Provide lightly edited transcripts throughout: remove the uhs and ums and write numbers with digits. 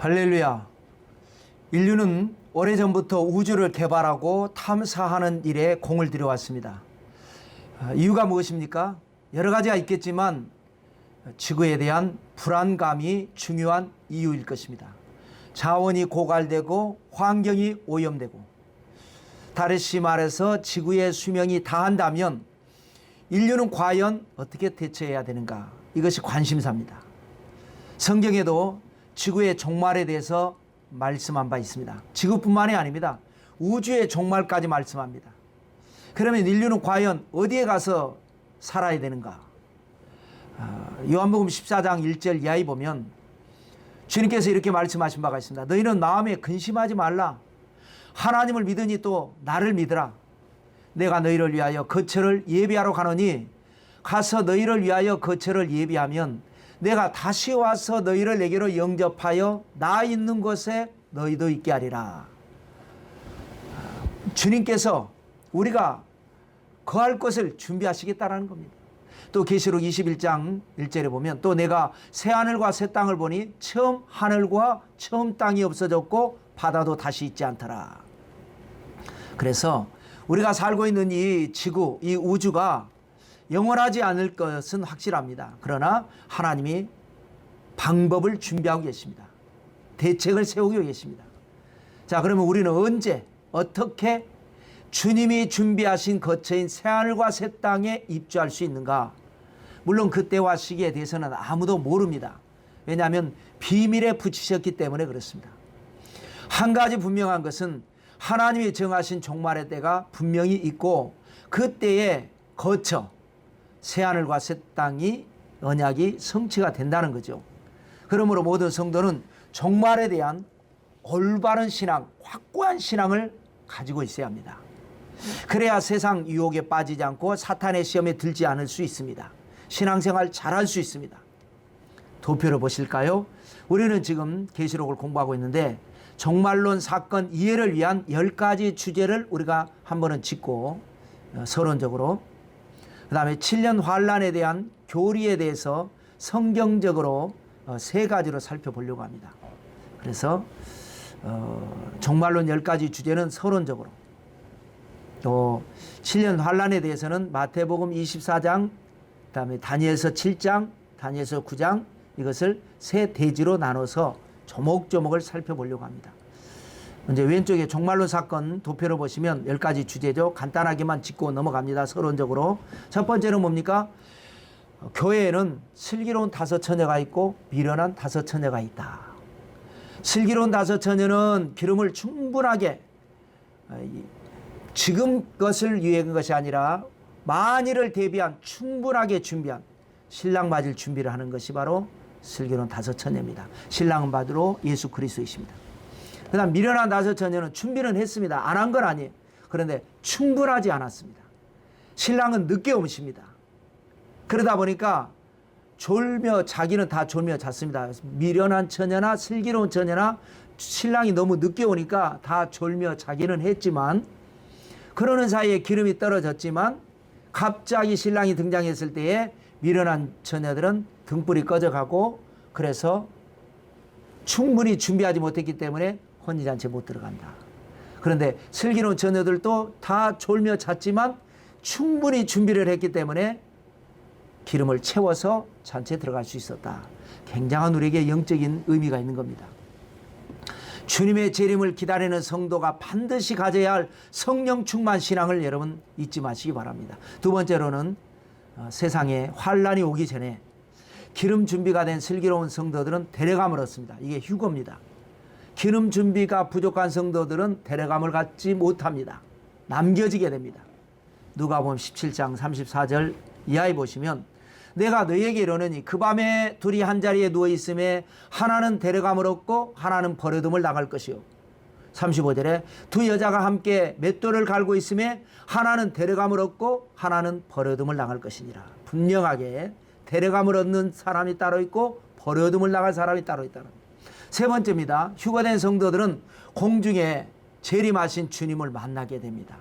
할렐루야. 인류는 오래전부터 우주를 개발하고 탐사하는 일에 공을 들여왔습니다. 이유가 무엇입니까? 여러 가지가 있겠지만 지구에 대한 불안감이 중요한 이유일 것입니다. 자원이 고갈되고 환경이 오염되고, 다시 말해서 지구의 수명이 다한다면 인류는 과연 어떻게 대처해야 되는가? 이것이 관심사입니다. 성경에도 지구의 종말에 대해서 말씀한 바 있습니다. 지구뿐만이 아닙니다. 우주의 종말까지 말씀합니다. 그러면 인류는 과연 어디에 가서 살아야 되는가? 요한복음 14장 1절 이하에 보면 주님께서 이렇게 말씀하신 바가 있습니다. 너희는 마음에 근심하지 말라. 하나님을 믿으니 또 나를 믿으라. 내가 너희를 위하여 거처를 예비하러 가노니 가서 너희를 위하여 거처를 예비하면 내가 다시 와서 너희를 내게로 영접하여 나 있는 곳에 너희도 있게 하리라. 주님께서 우리가 거할 것을 준비하시겠다라는 겁니다. 또 계시록 21장 1절에 보면 또 내가 새 하늘과 새 땅을 보니 처음 하늘과 처음 땅이 없어졌고 바다도 다시 있지 않더라. 그래서 우리가 살고 있는 이 지구, 이 우주가 영원하지 않을 것은 확실합니다. 그러나 하나님이 방법을 준비하고 계십니다. 대책을 세우고 계십니다. 자, 그러면 우리는 언제 어떻게 주님이 준비하신 거처인 새하늘과 새 땅에 입주할 수 있는가? 물론 그때와 시기에 대해서는 아무도 모릅니다. 왜냐하면 비밀에 붙이셨기 때문에 그렇습니다. 한 가지 분명한 것은 하나님이 정하신 종말의 때가 분명히 있고 그때에 거쳐 새하늘과 새 땅이 언약이 성취가 된다는 거죠. 그러므로 모든 성도는 종말에 대한 올바른 신앙, 확고한 신앙을 가지고 있어야 합니다. 그래야 세상 유혹에 빠지지 않고 사탄의 시험에 들지 않을 수 있습니다. 신앙생활 잘할 수 있습니다. 도표를 보실까요? 우리는 지금 계시록을 공부하고 있는데 종말론 사건 이해를 위한 10가지 주제를 우리가 한 번은 짚고 서론적으로, 그 다음에 7년 환란에 대한 교리에 대해서 성경적으로 3가지로 살펴보려고 합니다. 그래서 종말론 10가지 주제는 서론적으로, 또 7년 환란에 대해서는 마태복음 24장, 그 다음에 다니엘서 7장, 다니엘서 9장, 이것을 3대지로 나눠서 조목조목을 살펴보려고 합니다. 먼저 왼쪽에 종말론 사건 도표를 보시면 10가지 주제죠. 간단하게만 짚고 넘어갑니다. 서론적으로. 첫 번째는 뭡니까? 교회에는 슬기로운 5 처녀가 있고 미련한 5 처녀가 있다. 슬기로운 5 처녀는 기름을 충분하게, 지금 것을 위한 것이 아니라 만일을 대비한 충분하게 준비한 신랑 맞을 준비를 하는 것이 바로 슬기로운 5 처녀입니다. 신랑은 바로 예수 그리스도이십니다. 그 다음 미련한 5 처녀는 준비는 했습니다. 안 한 건 아니에요. 그런데 충분하지 않았습니다. 신랑은 늦게 오십니다. 그러다 보니까 자기는 다 졸며 잤습니다. 미련한 처녀나 슬기로운 처녀나 신랑이 너무 늦게 오니까 다 졸며 자기는 했지만, 그러는 사이에 기름이 떨어졌지만 갑자기 신랑이 등장했을 때에 미련한 처녀들은 등불이 꺼져가고, 그래서 충분히 준비하지 못했기 때문에 혼인잔치에 못 들어간다. 그런데 슬기로운 처녀들도 다 졸며 잤지만 충분히 준비를 했기 때문에 기름을 채워서 잔치에 들어갈 수 있었다. 굉장한 우리에게 영적인 의미가 있는 겁니다. 주님의 재림을 기다리는 성도가 반드시 가져야 할 성령 충만 신앙을 여러분 잊지 마시기 바랍니다. 두 번째로는 세상에 환란이 오기 전에 기름 준비가 된 슬기로운 성도들은 데려감을 얻습니다. 이게 휴거입니다. 기름 준비가 부족한 성도들은 데려감을 갖지 못합니다. 남겨지게 됩니다. 누가복음 17장 34절 이하에 보시면 내가 너희에게 이르노니 그 밤에 둘이 한자리에 누워있음에 하나는 데려감을 얻고 하나는 버려둠을 나갈 것이요. 35절에 두 여자가 함께 맷돌을 갈고 있음에 하나는 데려감을 얻고 하나는 버려둠을 나갈 것이니라. 분명하게 데려감을 얻는 사람이 따로 있고 버려둠을 나갈 사람이 따로 있다는. 세 번째입니다. 휴거된 성도들은 공중에 재림하신 주님을 만나게 됩니다.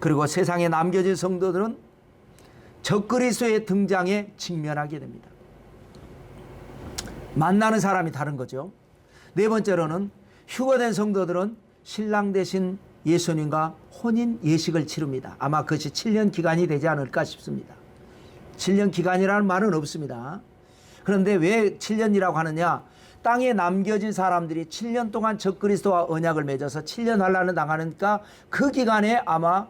그리고 세상에 남겨진 성도들은 적그리스도의 등장에 직면하게 됩니다. 만나는 사람이 다른 거죠. 네 번째로는 휴거된 성도들은 신랑 대신 예수님과 혼인 예식을 치릅니다. 아마 그것이 7년 기간이 되지 않을까 싶습니다. 7년 기간이라는 말은 없습니다. 그런데 왜 7년이라고 하느냐? 땅에 남겨진 사람들이 7년 동안 적그리스도와 언약을 맺어서 7년 환난을 당하니까 그 기간에 아마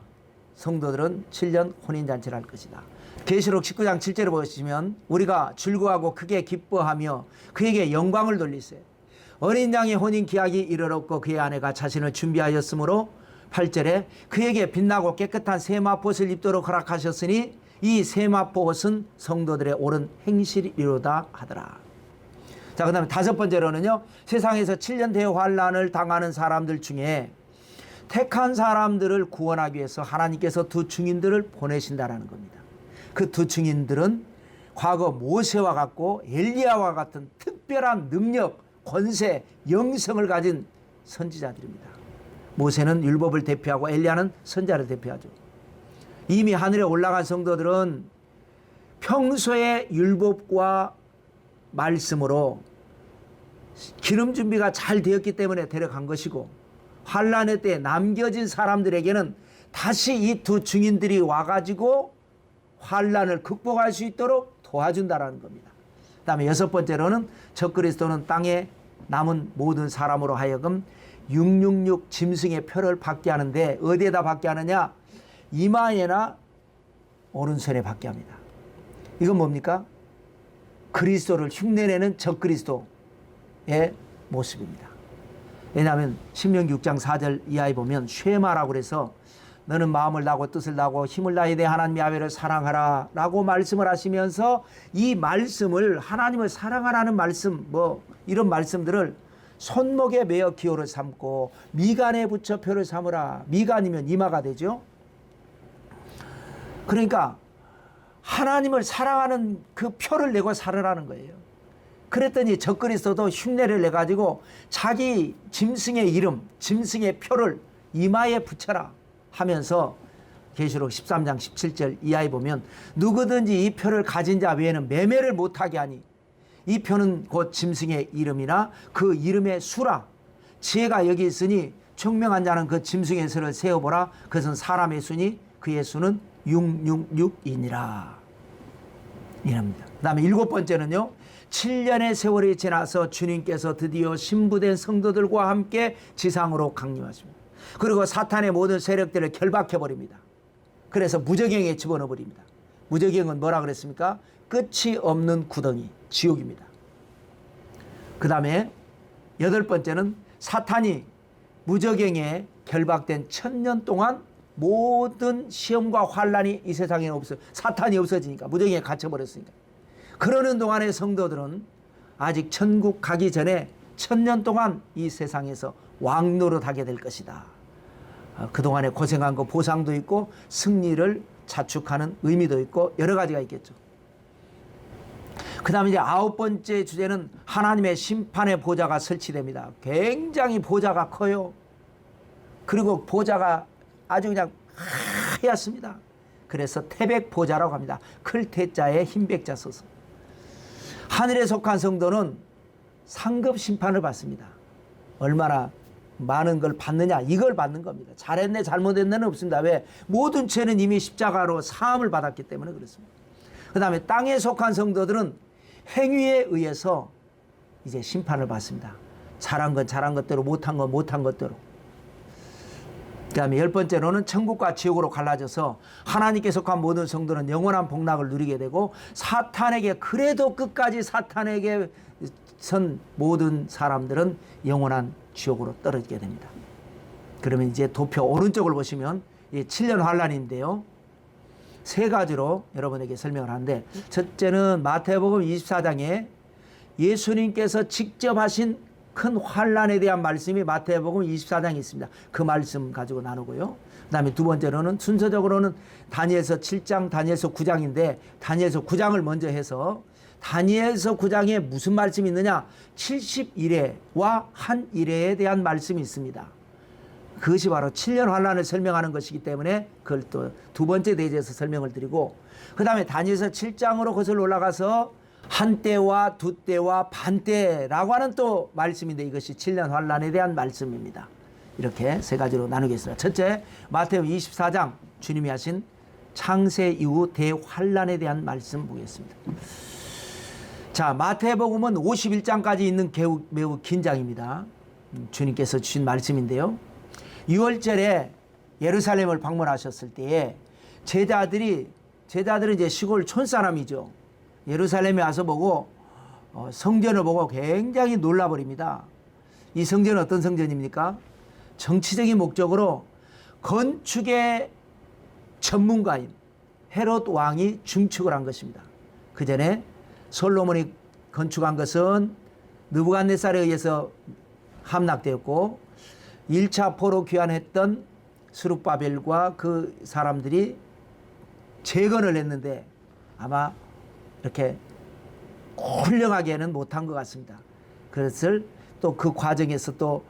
성도들은 7년 혼인잔치를 할 것이다. 계시록 19장 7절을 보시면 우리가 즐거워하고 크게 기뻐하며 그에게 영광을 돌리세. 어린 양의 혼인 기약이 이르렀고 그의 아내가 자신을 준비하였으므로 8절에 그에게 빛나고 깨끗한 세마포옷을 입도록 허락하셨으니 이 세마포옷은 성도들의 옳은 행실이로다 하더라. 자, 그 다음에 다섯 번째로는요, 세상에서 7년 대환란을 당하는 사람들 중에 택한 사람들을 구원하기 위해서 하나님께서 두 증인들을 보내신다라는 겁니다. 그 두 증인들은 과거 모세와 같고 엘리야와 같은 특별한 능력, 권세, 영성을 가진 선지자들입니다. 모세는 율법을 대표하고 엘리야는 선자를 대표하죠. 이미 하늘에 올라간 성도들은 평소에 율법과 말씀으로 기름 준비가 잘 되었기 때문에 데려간 것이고, 환란의 때에 남겨진 사람들에게는 다시 이 두 증인들이 와가지고 환란을 극복할 수 있도록 도와준다라는 겁니다. 그 다음에 여섯 번째로는 적그리스도는 땅에 남은 모든 사람으로 하여금 666 짐승의 표를 받게 하는데, 어디에다 받게 하느냐? 이마에나 오른손에 받게 합니다. 이건 뭡니까? 그리스도를 흉내내는 적그리스도의 모습입니다. 왜냐하면 신명기 6장 4절 이하에 보면 쉐마라고 그래서 너는 마음을 다하고 뜻을 다하고 힘을 다해 내 하나님 야훼를 사랑하라 라고 말씀을 하시면서, 이 말씀을, 하나님을 사랑하라는 말씀, 이런 말씀들을 손목에 매어 기호를 삼고 미간에 붙여 표를 삼으라. 미간이면 이마가 되죠. 그러니까 하나님을 사랑하는 그 표를 내고 살으라는 거예요. 그랬더니 적그리스도도 흉내를 내가지고 자기 짐승의 이름, 짐승의 표를 이마에 붙여라 하면서 계시록 13장 17절 이하에 보면 누구든지 이 표를 가진 자 외에는 매매를 못하게 하니 이 표는 곧 짐승의 이름이나 그 이름의 수라. 지혜가 여기 있으니 총명한 자는 그 짐승의 수를 세어보라. 그것은 사람의 수니 그의 수는 666이니라. 이랍니다. 그 다음에 일곱 번째는요, 7년의 세월이 지나서 주님께서 드디어 신부된 성도들과 함께 지상으로 강림하십니다. 그리고 사탄의 모든 세력들을 결박해버립니다. 그래서 무저갱에 집어넣어버립니다. 무저갱은 뭐라 그랬습니까? 끝이 없는 구덩이, 지옥입니다. 그 다음에 여덟 번째는 사탄이 무저갱에 결박된 1000년 동안 모든 시험과 환란이 이 세상에 없어요. 사탄이 없어지니까, 무저갱에 갇혀버렸으니까. 그러는 동안에 성도들은 아직 천국 가기 전에 1000년 동안 이 세상에서 왕노릇하게 될 것이다. 그동안에 고생한 거 보상도 있고 승리를 자축하는 의미도 있고 여러 가지가 있겠죠. 그 다음에 이제 아홉 번째 주제는 하나님의 심판의 보좌가 설치됩니다. 굉장히 보좌가 커요. 그리고 보좌가 아주 그냥 하얗습니다. 그래서 태백 보좌라고 합니다. 클 태자에 흰 백자 써서. 하늘에 속한 성도는 상급 심판을 받습니다. 얼마나 많은 걸 받느냐, 이걸 받는 겁니다. 잘했네 잘못했네는 없습니다. 왜? 모든 죄는 이미 십자가로 사함을 받았기 때문에 그렇습니다. 그 다음에 땅에 속한 성도들은 행위에 의해서 이제 심판을 받습니다. 잘한 건 잘한 것대로, 못한 건 못한 것대로. 그 다음에 열 번째로는 천국과 지옥으로 갈라져서 하나님께 속한 모든 성도는 영원한 복락을 누리게 되고, 사탄에게, 그래도 끝까지 사탄에게 선 모든 사람들은 영원한 지옥으로 떨어지게 됩니다. 그러면 이제 도표 오른쪽을 보시면 7년 환란인데요, 세 가지로 여러분에게 설명을 하는데, 첫째는 마태복음 24장에 예수님께서 직접 하신 큰 환란에 대한 말씀이 마태복음 24장에 있습니다. 그 말씀 가지고 나누고요. 그 다음에 두 번째로는 순서적으로는 다니엘서 7장, 다니엘서 9장인데 다니엘서 9장을 먼저 해서, 다니엘서 9장에 무슨 말씀이 있느냐? 70일에와 한 일에 대한 말씀이 있습니다. 그것이 바로 7년 환란을 설명하는 것이기 때문에 그걸 또 두 번째 대지에서 설명을 드리고, 그 다음에 다니엘서 7장으로 거슬러 올라가서 한 때와 두 때와 반 때라고 하는 또 말씀인데 이것이 7년 환란에 대한 말씀입니다. 이렇게 세 가지로 나누겠습니다. 첫째, 마태복음 24장 주님이 하신 창세 이후 대환란에 대한 말씀 보겠습니다. 자, 마태복음은 51장까지 있는 매우 긴 장입니다. 주님께서 주신 말씀인데요. 6월절에 예루살렘을 방문하셨을 때에 제자들은 이제 시골 촌사람이죠. 예루살렘에 와서 보고 성전을 보고 굉장히 놀라버립니다. 이 성전은 어떤 성전입니까? 정치적인 목적으로 건축의 전문가인 헤롯 왕이 증축을 한 것입니다. 그 전에 솔로몬이 건축한 것은 느부갓네살에 의해서 함락되었고 1차 포로 귀환했던 스룹바벨과 그 사람들이 재건을 했는데 아마 이렇게 훌륭하게는 못한 것 같습니다. 그것을 또 그 과정에서 또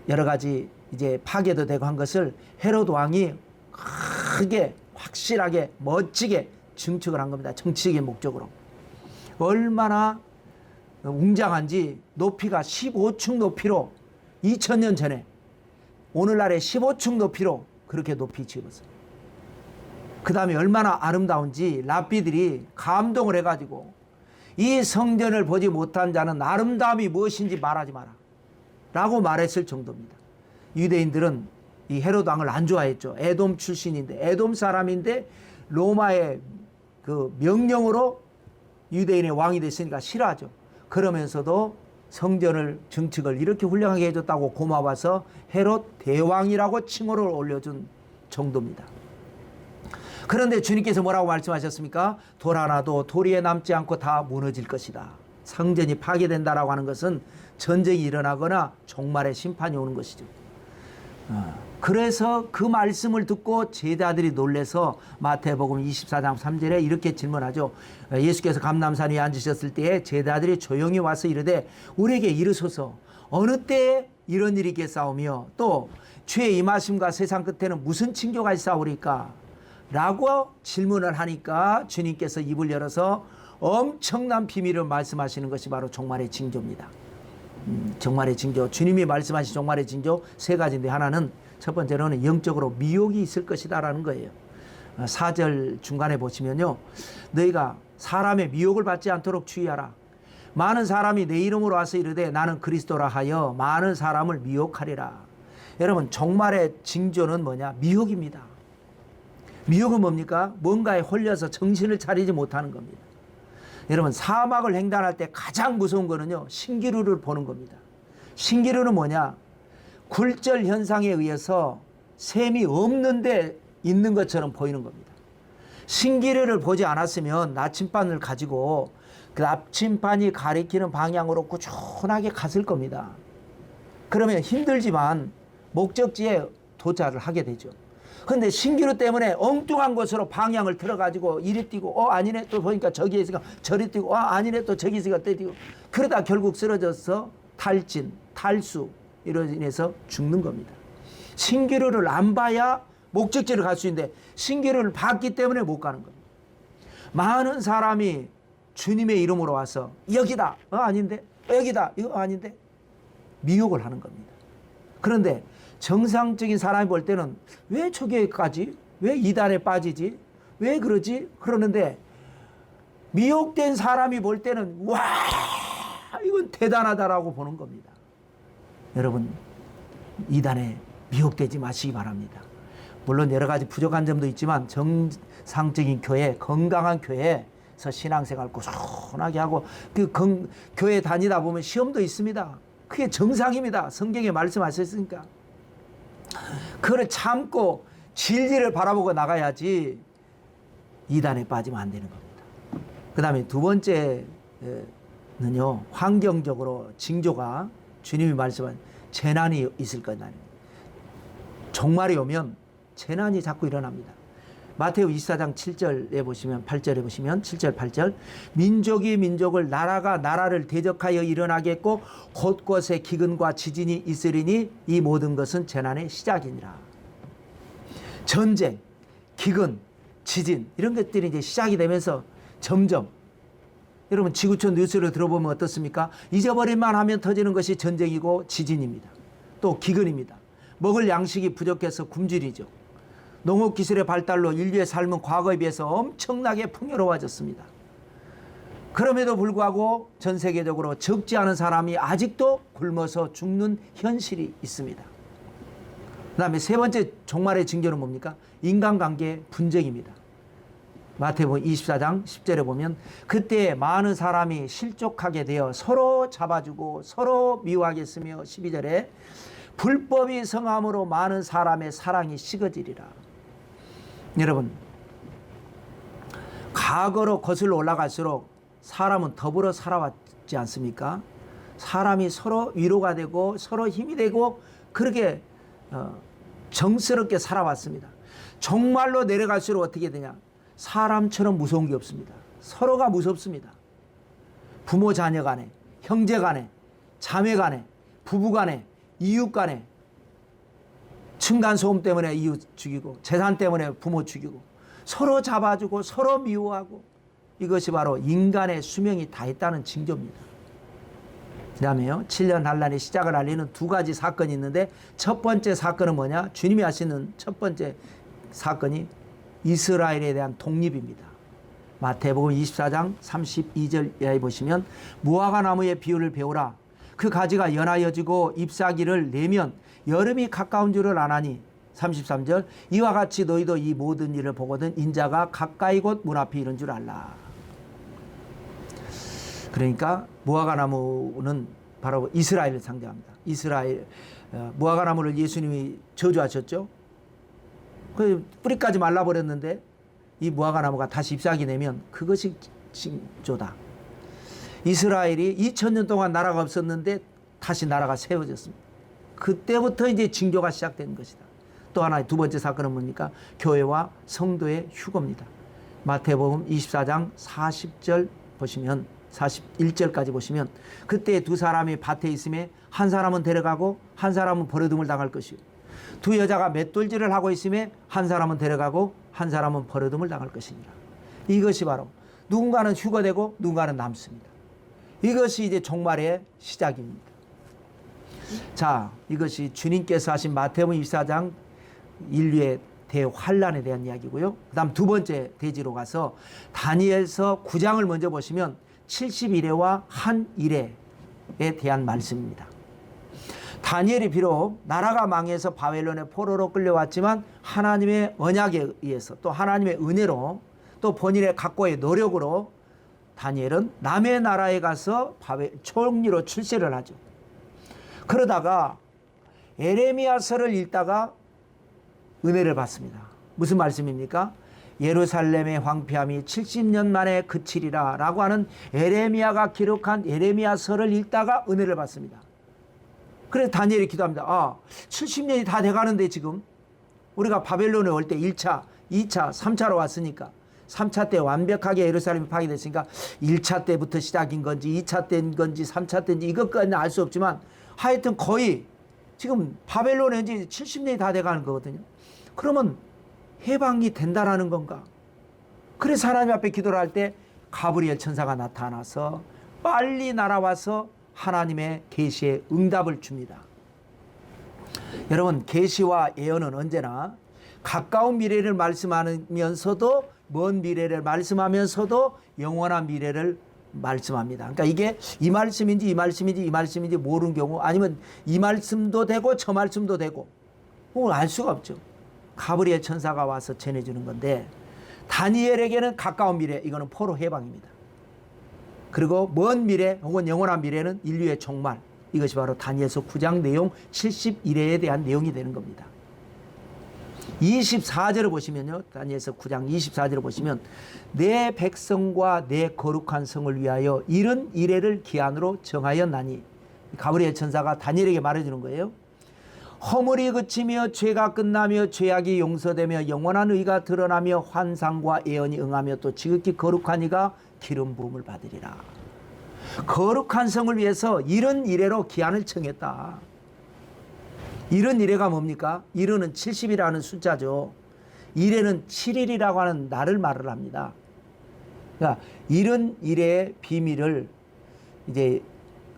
여러 가지 이제 파괴도 되고 한 것을 헤롯 왕이 크게 확실하게 멋지게 증축을 한 겁니다. 정치적인 목적으로. 얼마나 웅장한지 높이가 15층 높이로 2000년 전에 오늘날의 15층 높이로 그렇게 높이 지었어요. 그 다음에 얼마나 아름다운지 랍비들이 감동을 해가지고 이 성전을 보지 못한 자는 아름다움이 무엇인지 말하지 마라 라고 말했을 정도입니다. 유대인들은 이 헤롯 왕을 안 좋아했죠. 에돔 출신인데 에돔 사람인데 로마의 그 명령으로 유대인의 왕이 됐으니까 싫어하죠. 그러면서도 성전을 증축을 이렇게 훌륭하게 해줬다고 고마워서 헤롯 대왕이라고 칭호를 올려준 정도입니다. 그런데 주님께서 뭐라고 말씀하셨습니까? 돌 하나도 도리에 남지 않고 다 무너질 것이다. 성전이 파괴된다라고 하는 것은 전쟁이 일어나거나 종말의 심판이 오는 것이죠. 그래서 그 말씀을 듣고 제자들이 놀라서 마태복음 24장 3절에 이렇게 질문하죠. 예수께서 감람산 위에 앉으셨을 때에 제자들이 조용히 와서 이르되 우리에게 이르소서 어느 때에 이런 일이 있겠사오며 또 주의 임하심과 세상 끝에는 무슨 징조가 있사오리까? 라고 질문을 하니까 주님께서 입을 열어서 엄청난 비밀을 말씀하시는 것이 바로 종말의 징조입니다. 종말의 징조, 주님이 말씀하신 종말의 징조 세 가지인데 하나는 첫 번째로는 영적으로 미혹이 있을 것이다 라는 거예요. 4절 중간에 보시면요, 너희가 사람의 미혹을 받지 않도록 주의하라. 많은 사람이 내 이름으로 와서 이르되 나는 그리스도라 하여 많은 사람을 미혹하리라. 여러분, 종말의 징조는 뭐냐? 미혹입니다. 미혹은 뭡니까? 뭔가에 홀려서 정신을 차리지 못하는 겁니다. 여러분, 사막을 횡단할 때 가장 무서운 거는요, 신기루를 보는 겁니다. 신기루는 뭐냐? 굴절 현상에 의해서 샘이 없는데 있는 것처럼 보이는 겁니다. 신기루를 보지 않았으면 나침반을 가지고 그 나침반이 가리키는 방향으로 꾸준하게 갔을 겁니다. 그러면 힘들지만 목적지에 도착을 하게 되죠. 그런데 신기루 때문에 엉뚱한 곳으로 방향을 틀어가지고 이리 뛰고 아니네 또 보니까 저기 있으니까 저리 뛰고 아니네 또 저기 있으니까 또 뛰고 그러다 결국 쓰러져서 탈진, 탈수 이로 인해서 죽는 겁니다. 신기루를 안 봐야 목적지를 갈 수 있는데 신기루를 봤기 때문에 못 가는 겁니다. 많은 사람이 주님의 이름으로 와서 여기다 아닌데 여기다 이거 아닌데 미혹을 하는 겁니다. 그런데 정상적인 사람이 볼 때는 왜 저기까지? 왜 이단에 빠지지? 왜 그러지? 그러는데 미혹된 사람이 볼 때는 와 이건 대단하다라고 보는 겁니다. 여러분, 이단에 미혹되지 마시기 바랍니다. 물론 여러 가지 부족한 점도 있지만 정상적인 교회, 건강한 교회에서 신앙생활 꾸준하게 하고 교회 다니다 보면 시험도 있습니다. 그게 정상입니다. 성경에 말씀하셨으니까. 그걸 참고 진리를 바라보고 나가야지 이단에 빠지면 안 되는 겁니다. 그 다음에 두 번째는요, 환경적으로 징조가 주님이 말씀한 재난이 있을 거다. 종말이 오면 재난이 자꾸 일어납니다. 마태복음 24장 7절에 보시면 8절에 보시면 7절 8절 민족이 민족을 나라가 나라를 대적하여 일어나겠고 곳곳에 기근과 지진이 있으리니 이 모든 것은 재난의 시작이니라. 전쟁, 기근, 지진 이런 것들이 이제 시작이 되면서 점점 여러분 지구촌 뉴스를 들어보면 어떻습니까? 잊어버릴만 하면 터지는 것이 전쟁이고 지진입니다. 또 기근입니다. 먹을 양식이 부족해서 굶주리죠. 농업기술의 발달로 인류의 삶은 과거에 비해서 엄청나게 풍요로워졌습니다. 그럼에도 불구하고 전 세계적으로 적지 않은 사람이 아직도 굶어서 죽는 현실이 있습니다. 그 다음에 세 번째 종말의 징조는 뭡니까? 인간관계의 분쟁입니다. 마태복음 24장 10절에 보면 그때 많은 사람이 실족하게 되어 서로 잡아주고 서로 미워하게 했으며 12절에 불법이 성함으로 많은 사람의 사랑이 식어지리라. 여러분, 과거로 거슬러 올라갈수록 사람은 더불어 살아왔지 않습니까? 사람이 서로 위로가 되고 서로 힘이 되고 그렇게 정스럽게 살아왔습니다. 정말로 내려갈수록 어떻게 되냐? 사람처럼 무서운 게 없습니다. 서로가 무섭습니다. 부모 자녀 간에, 형제 간에, 자매 간에, 부부 간에, 이웃 간에, 층간소음 때문에 이웃 죽이고 재산 때문에 부모 죽이고 서로 잡아주고 서로 미워하고 이것이 바로 인간의 수명이 다했다는 징조입니다. 그 다음에요, 7년 환란의 시작을 알리는 두 가지 사건이 있는데 첫 번째 사건은 뭐냐? 주님이 하시는 첫 번째 사건이 이스라엘에 대한 독립입니다. 마태복음 24장 32절에 보시면 무화과 나무의 비유를 배우라. 그 가지가 연하여지고 잎사귀를 내면 여름이 가까운 줄을 아나니 33절 이와 같이 너희도 이 모든 일을 보거든 인자가 가까이 곧 문 앞에 이른 줄 알라. 그러니까 무화과 나무는 바로 이스라엘을 상징합니다. 이스라엘 무화과 나무를 예수님이 저주하셨죠. 그 뿌리까지 말라버렸는데 이 무화과 나무가 다시 잎사귀 내면 그것이 징조다. 이스라엘이 2000년 동안 나라가 없었는데 다시 나라가 세워졌습니다. 그때부터 이제 징조가 시작된 것이다. 또 하나의 두 번째 사건은 뭡니까? 교회와 성도의 휴거입니다. 마태복음 24장 40절 보시면 41절까지 보시면 그때 두 사람이 밭에 있음에 한 사람은 데려가고 한 사람은 버려둠을 당할 것이요 두 여자가 맷돌질을 하고 있음에 한 사람은 데려가고 한 사람은 버려둠을 당할 것이니라. 이것이 바로 누군가는 휴거되고 누군가는 남습니다. 이것이 이제 종말의 시작입니다. 자, 이것이 주님께서 하신 마태복음 24장 인류의 대환란에 대한 이야기고요. 그 다음 두 번째 대지로 가서 다니엘서 9장을 먼저 보시면 70일에와 한 일에 대한 말씀입니다. 다니엘이 비록 나라가 망해서 바벨론의 포로로 끌려왔지만 하나님의 언약에 의해서 또 하나님의 은혜로 또 본인의 각고의 노력으로 다니엘은 남의 나라에 가서 총리로 출세를 하죠. 그러다가 에레미야서를 읽다가 은혜를 받습니다. 무슨 말씀입니까? 예루살렘의 황폐함이 70년 만에 그치리라 라고 하는 에레미야가 기록한 에레미야서를 읽다가 은혜를 받습니다. 그래서 다니엘이 기도합니다. 70년이 다 돼가는데 지금 우리가 바벨론에 올 때 1차, 2차, 3차로 왔으니까 3차 때 완벽하게 예루살렘이 파괴됐으니까 1차 때부터 시작인 건지 2차 때인 건지 3차 때인지 이것까지는 알 수 없지만 하여튼 거의 지금 바벨론에 이제 70년이 다 돼가는 거거든요. 그러면 해방이 된다라는 건가? 그래서 하나님 앞에 기도를 할 때 가브리엘 천사가 나타나서 빨리 날아와서 하나님의 계시의 응답을 줍니다. 여러분, 계시와 예언은 언제나 가까운 미래를 말씀하면서도 먼 미래를 말씀하면서도 영원한 미래를 말씀합니다. 그러니까 이게 이 말씀인지 이 말씀인지 이 말씀인지 모르는 경우 아니면 이 말씀도 되고 저 말씀도 되고 그걸 알 수가 없죠. 가브리엘 천사가 와서 전해주는 건데 다니엘에게는 가까운 미래 이거는 포로 해방입니다. 그리고 먼 미래 혹은 영원한 미래는 인류의 종말 이것이 바로 다니엘서 9장 내용 71회에 대한 내용이 되는 겁니다. 24절을 보시면요. 다니엘서 9장 24절을 보시면 내 백성과 내 거룩한 성을 위하여 이른 이래를 기한으로 정하였나니 가브리엘 천사가 다니엘에게 말해주는 거예요. 허물이 그치며 죄가 끝나며 죄악이 용서되며 영원한 의가 드러나며 환상과 예언이 응하며 또 지극히 거룩한 이가 기름 부음을 받으리라. 거룩한 성을 위해서 이른 이래로 기한을 정했다. 이른 이래가 뭡니까? 이른은 70이라는 숫자죠. 이래는 7일이라고 하는 날을 말을 합니다. 그러니까 이런 일의 비밀을 이제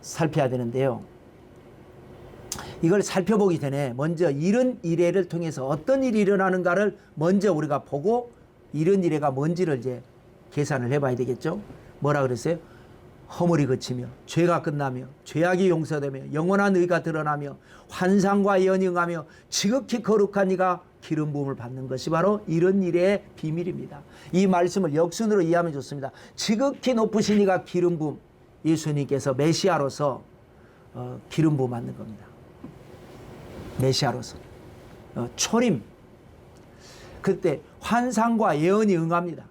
살펴야 되는데요. 이걸 살펴보기 전에 먼저 이런 이래를 통해서 어떤 일이 일어나는가를 먼저 우리가 보고 이런 이래가 뭔지를 이제 계산을 해봐야 되겠죠. 뭐라 그랬어요? 허물이 그치며 죄가 끝나며 죄악이 용서되며 영원한 의가 드러나며 환상과 연영하며 지극히 거룩한 이가 기름 부음을 받는 것이 바로 이런 일의 비밀입니다. 이 말씀을 역순으로 이해하면 좋습니다. 지극히 높으신 이가 기름 부음, 예수님께서 메시아로서 기름 부음 받는 겁니다. 메시아로서 초림, 그때 환상과 예언이 응합니다.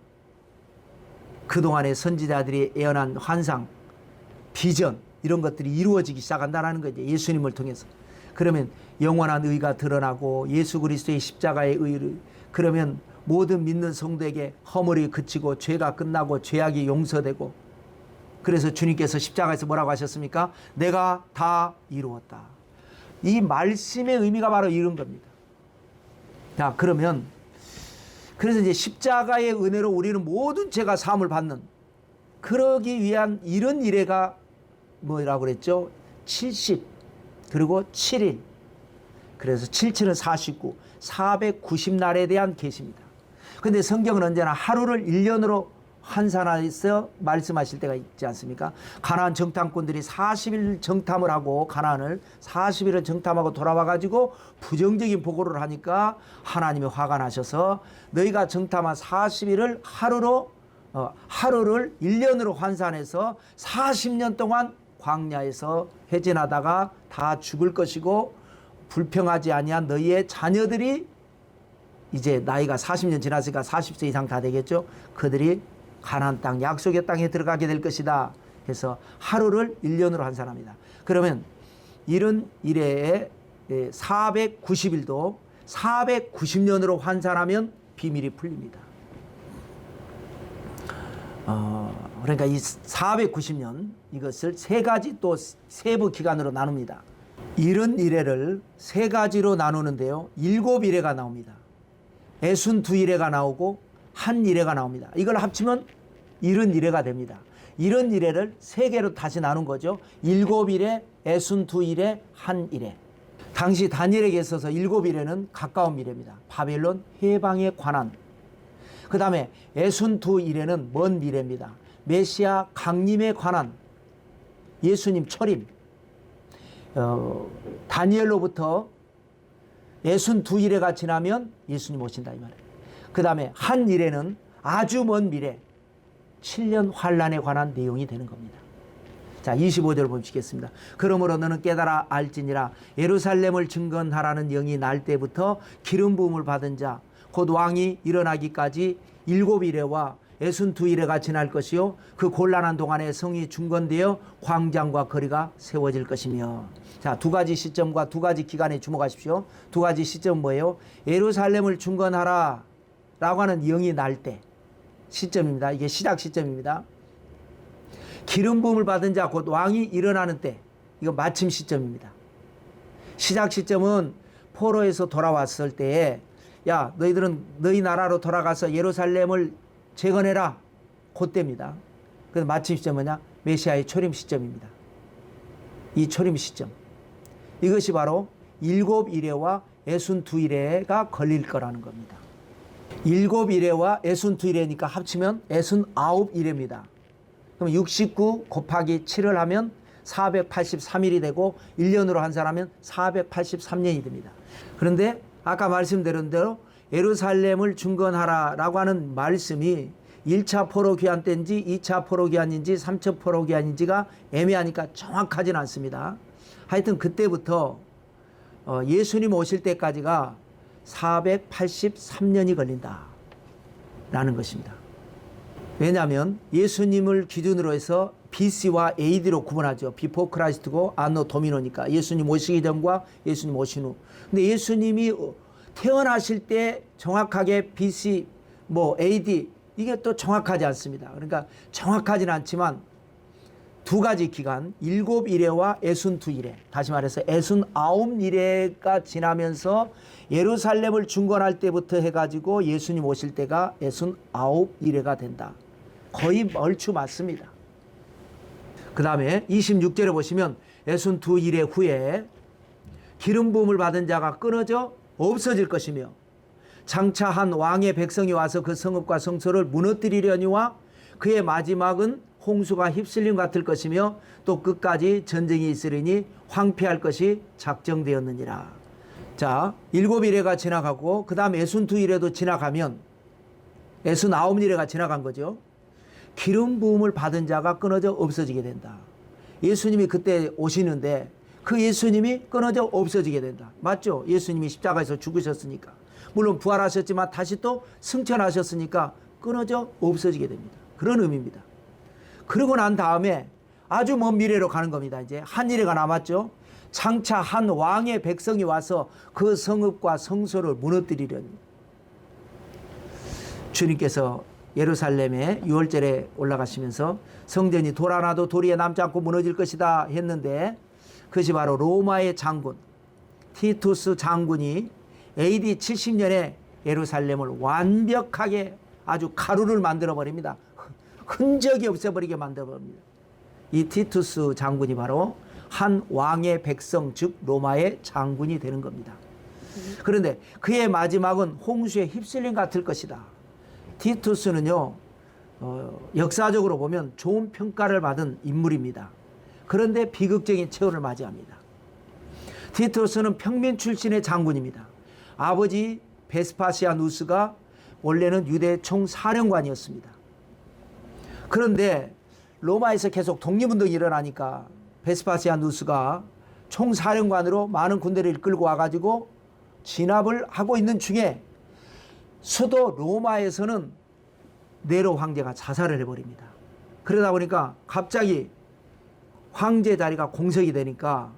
그동안의 선지자들이 예언한 환상, 비전 이런 것들이 이루어지기 시작한다는 거죠. 예수님을 통해서. 그러면 영원한 의가 드러나고 예수 그리스도의 십자가의 의를, 그러면 모든 믿는 성도에게 허물이 그치고 죄가 끝나고 죄악이 용서되고, 그래서 주님께서 십자가에서 뭐라고 하셨습니까? 내가 다 이루었다. 이 말씀의 의미가 바로 이런 겁니다. 자, 그러면 그래서 이제 십자가의 은혜로 우리는 모든 죄가 사함을 받는, 그러기 위한 이런 이래가 뭐라고 그랬죠? 70 그리고 7일. 그래서 77은 49, 490날에 대한 계시입니다. 근데 성경은 언제나 하루를 1년으로 환산해서 말씀하실 때가 있지 않습니까? 가나안 정탐꾼들이 40일 정탐을 하고 가나안을 40일을 정탐하고 돌아와가지고 부정적인 보고를 하니까 하나님이 화가 나셔서 너희가 정탐한 40일을 하루를 1년으로 환산해서 40년 동안 광야에서 회진하다가 다 죽을 것이고 불평하지 아니한 너희의 자녀들이 이제 나이가 40년 지났으니까 40세 이상 다 되겠죠. 그들이 가나안 땅 약속의 땅에 들어가게 될 것이다 해서 하루를 1년으로 환산합니다. 그러면 이런 이래에 490일도 490년으로 환산하면 비밀이 풀립니다. 그러니까 이 490년 이것을 세 가지 또 세부 기간으로 나눕니다. 이런 이래를 세 가지로 나누는데요. 7이래가 나옵니다. 62이래가 나오고 한 이래가 나옵니다. 이걸 합치면 이런 이래가 됩니다. 이런 이래를 세 개로 다시 나눈 거죠. 7이래, 62이래, 한 이래. 당시 다니엘에게 있어서 7이래는 가까운 미래입니다. 바벨론 해방에 관한. 그 다음에 62이래는 먼 미래입니다. 메시아 강림에 관한, 예수님 초림. 다니엘로부터 62이래가 지나면 예수님 오신다 이 말이에요. 그 다음에 한 이래는 아주 먼 미래 7년 환란에 관한 내용이 되는 겁니다. 자, 25절 보시겠습니다. 그러므로 너는 깨달아 알지니라 예루살렘을 증건하라는 영이 날 때부터 기름 부음을 받은 자 곧 왕이 일어나기까지 7이래와 62이래가 지날 것이요 그 곤란한 동안에 성이 중건되어 광장과 거리가 세워질 것이며. 자, 두 가지 시점과 두 가지 기간에 주목하십시오. 두 가지 시점은 뭐예요? 예루살렘을 중건하라 라고 하는 영이 날 때 시점입니다. 이게 시작 시점입니다. 기름 부음을 받은 자 곧 왕이 일어나는 때, 이거 마침 시점입니다. 시작 시점은 포로에서 돌아왔을 때에 야 너희들은 너희 나라로 돌아가서 예루살렘을 재건해라, 그때입니다. 그래서 마침 시점은 뭐냐? 메시아의 초림 시점입니다. 이 초림 시점, 이것이 바로 7이래와 62이래가 걸릴 거라는 겁니다. 7이래와 62이래니까 합치면 69이래입니다. 그럼 69 곱하기 7을 하면 483일이 되고 1년으로 환산하면 483년이 됩니다. 그런데 아까 말씀드린 대로 예루살렘을 중건하라라고 하는 말씀이 1차 포로 귀환 때인지 2차 포로 귀환인지 3차 포로 귀환인지가 애매하니까 정확하진 않습니다. 하여튼 그때부터 예수님 오실 때까지가 483년이 걸린다라는 것입니다. 왜냐하면 예수님을 기준으로 해서 BC와 AD로 구분하죠. 비포 크라이스트고 안노 도미노니까 예수님 오시기 전과 예수님 오신 후. 근데 예수님이 태어나실 때 정확하게 BC AD 이게 또 정확하지 않습니다. 그러니까 정확하지는 않지만 두 가지 기간 7이래와 62이래, 다시 말해서 69이래가 지나면서 예루살렘을 중건할 때부터 해가지고 예수님 오실 때가 69이래가 된다. 거의 얼추 맞습니다. 그 다음에 26절에 보시면 62일의 후에 기름 부음을 받은 자가 끊어져 없어질 것이며 장차 한 왕의 백성이 와서 그 성읍과 성소를 무너뜨리려니와 그의 마지막은 홍수가 휩쓸림 같을 것이며 또 끝까지 전쟁이 있으리니 황폐할 것이 작정되었느니라. 자, 7일에가 지나가고 그 다음 62일에도 지나가면 69일에가 지나간 거죠. 기름 부음을 받은 자가 끊어져 없어지게 된다. 예수님이 그때 오시는데 그 예수님이 끊어져 없어지게 된다. 맞죠? 예수님이 십자가에서 죽으셨으니까. 물론 부활하셨지만 다시 또 승천하셨으니까 끊어져 없어지게 됩니다. 그런 의미입니다. 그러고 난 다음에 아주 먼 미래로 가는 겁니다. 이제 한 일회가 남았죠. 장차 한 왕의 백성이 와서 그 성읍과 성소를 무너뜨리려니. 주님께서 예루살렘에 6월절에 올라가시면서 성전이 돌 하나도 도리에 남지 않고 무너질 것이다 했는데 그것이 바로 로마의 장군 티투스 장군이 AD 70년에 예루살렘을 완벽하게 아주 가루를 만들어 버립니다. 흔적이 없애버리게 만들어 버립니다. 이 티투스 장군이 바로 한 왕의 백성 즉 로마의 장군이 되는 겁니다. 그런데 그의 마지막은 홍수에 휩쓸림 같을 것이다. 티투스는요 역사적으로 보면 좋은 평가를 받은 인물입니다. 그런데 비극적인 최후를 맞이합니다. 티투스는 평민 출신의 장군입니다. 아버지 베스파시아누스가 원래는 유대 총사령관이었습니다. 그런데 로마에서 계속 독립운동이 일어나니까 베스파시아누스가 총사령관으로 많은 군대를 이끌고 와가지고 진압을 하고 있는 중에 수도 로마에서는 네로 황제가 자살을 해버립니다. 그러다 보니까 갑자기 황제 자리가 공석이 되니까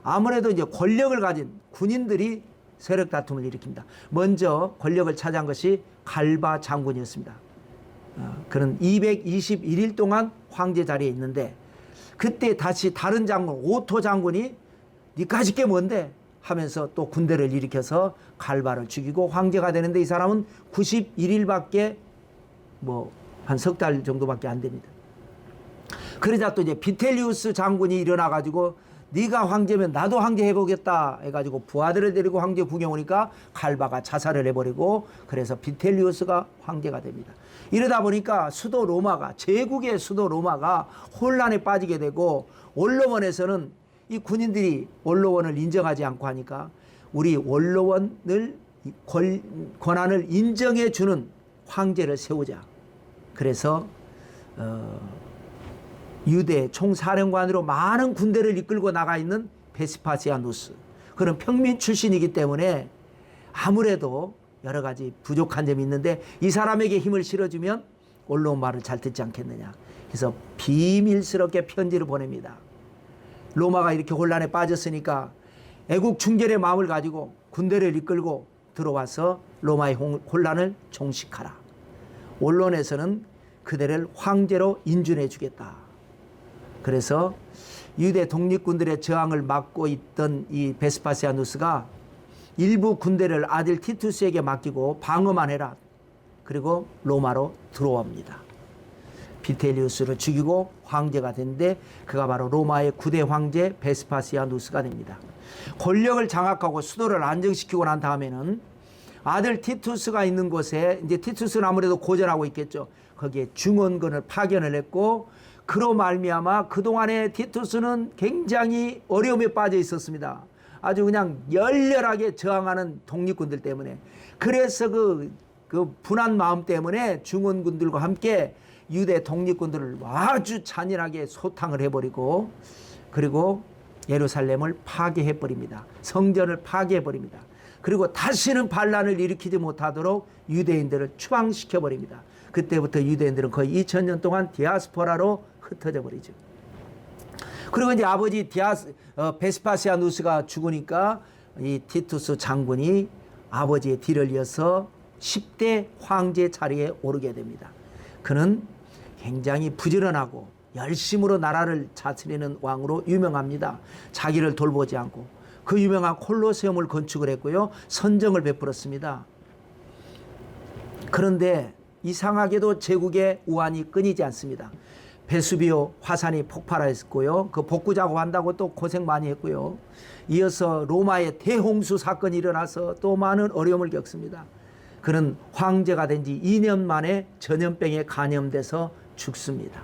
아무래도 이제 권력을 가진 군인들이 세력 다툼을 일으킵니다. 먼저 권력을 차지한 것이 갈바 장군이었습니다. 그는 221일 동안 황제 자리에 있는데 그때 다시 다른 장군 오토 장군이 니까짓 게 뭔데 하면서 또 군대를 일으켜서 갈바를 죽이고 황제가 되는데 이 사람은 91일밖에 한 석 달 정도밖에 안 됩니다. 그러자 또 이제 비텔리우스 장군이 일어나 가지고 네가 황제면 나도 황제 해보겠다 해가지고 부하들을 데리고 황제 구경 오니까 갈바가 자살을 해버리고 그래서 비텔리우스가 황제가 됩니다. 이러다 보니까 수도 로마가 제국의 수도 로마가 혼란에 빠지게 되고 원로원에서는 이 군인들이 원로원을 인정하지 않고 하니까 우리 원로원을 권한을 인정해 주는 황제를 세우자. 그래서 유대 총사령관으로 많은 군대를 이끌고 나가 있는 베스파시아누스 그런 평민 출신이기 때문에 아무래도 여러 가지 부족한 점이 있는데 이 사람에게 힘을 실어주면 원로원 말을 잘 듣지 않겠느냐. 그래서 비밀스럽게 편지를 보냅니다. 로마가 이렇게 혼란에 빠졌으니까 애국 중절의 마음을 가지고 군대를 이끌고 들어와서 로마의 혼란을 종식하라. 원론에서는 그대를 황제로 인준해 주겠다. 그래서 유대 독립군들의 저항을 막고 있던 이 베스파시아누스가 일부 군대를 아들 티투스에게 맡기고 방어만 해라. 그리고 로마로 들어옵니다. 비텔리우스를 죽이고 황제가 됐는데 그가 바로 로마의 9대 황제 베스파시아누스가 됩니다. 권력을 장악하고 수도를 안정시키고 난 다음에는 아들 티투스가 있는 곳에 이제 티투스는 아무래도 고전하고 있겠죠. 거기에 중원군을 파견을 했고 그로 말미암아 그동안에 티투스는 굉장히 어려움에 빠져 있었습니다. 아주 그냥 열렬하게 저항하는 독립군들 때문에. 그래서 그 분한 마음 때문에 중원군들과 함께 유대 독립군들을 아주 잔인하게 소탕을 해버리고 그리고 예루살렘을 파괴해버립니다. 성전을 파괴해버립니다. 그리고 다시는 반란을 일으키지 못하도록 유대인들을 추방시켜버립니다. 그때부터 유대인들은 거의 2000년 동안 디아스포라로 흩어져 버리죠. 그리고 이제 아버지 베스파시아누스가 죽으니까 이 티투스 장군이 아버지의 뒤를 이어서 10대 황제 자리에 오르게 됩니다. 그는 굉장히 부지런하고 열심으로 나라를 다스리는 왕으로 유명합니다. 자기를 돌보지 않고 그 유명한 콜로세움을 건축을 했고요. 선정을 베풀었습니다. 그런데 이상하게도 제국의 우환이 끊이지 않습니다. 베수비오 화산이 폭발했고요. 그 복구 작업한다고 또 고생 많이 했고요. 이어서 로마의 대홍수 사건이 일어나서 또 많은 어려움을 겪습니다. 그는 황제가 된 지 2년 만에 전염병에 감염돼서 죽습니다.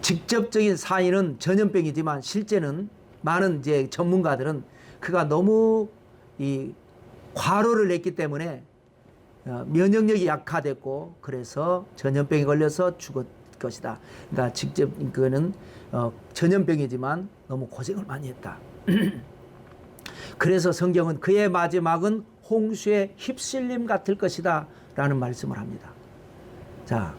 직접적인 사인은 전염병이지만 실제는 많은 이제 전문가들은 그가 너무 이 과로를 했기 때문에 면역력이 약화됐고 그래서 전염병에 걸려서 죽을 것이다. 그러니까 직접 그거는 전염병이지만 너무 고생을 많이 했다. 그래서 성경은 그의 마지막은 홍수에 휩쓸림 같을 것이다 라는 말씀을 합니다. 자,